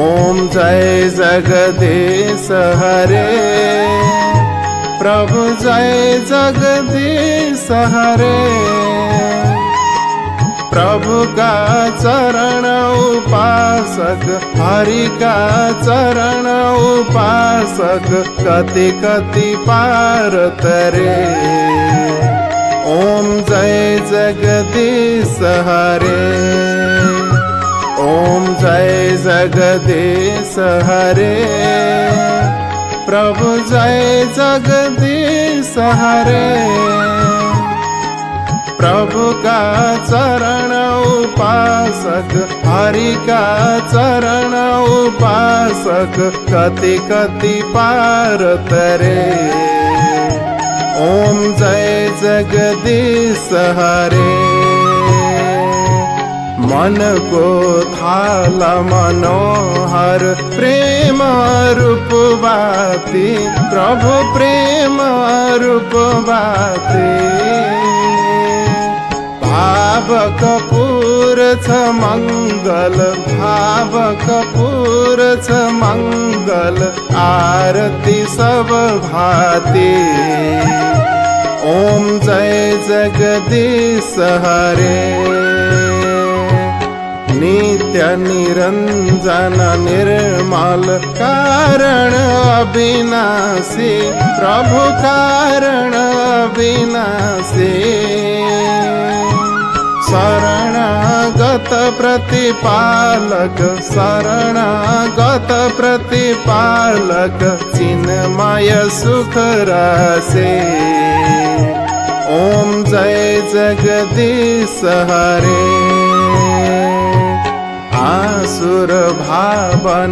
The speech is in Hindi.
ओम जय जगदीश हरे, प्रभु जय जगदीश हरे। प्रभु का चरण उपासक, हरि का चरण उपासक, कति कति पार तरे। ओम जय जगदीश हरे, ओम जय जगदीश हरे, प्रभु जय जगदीश हरे। प्रभु का चरण उपासक, हरि का चरण उपासक, कति कति पार तरे। ओम जय जगदीश हरे। मन को थाला मनोहर प्रेम रूप बाती, प्रभु प्रेम रूप बाती। भाव कपूर छ मंगल, भाव कपूर छ मंगल, आरती सब भाती। ओम जय जगदीश हरे। नित्य निरंजन निर्मल कारण अविनाशी, प्रभु कारण अविनाशी। शरणागत प्रतिपालक, शरणागत प्रतिपालक, चिन्मय सुख राशे। ओम जय जगदीश हरे। आसुर भावन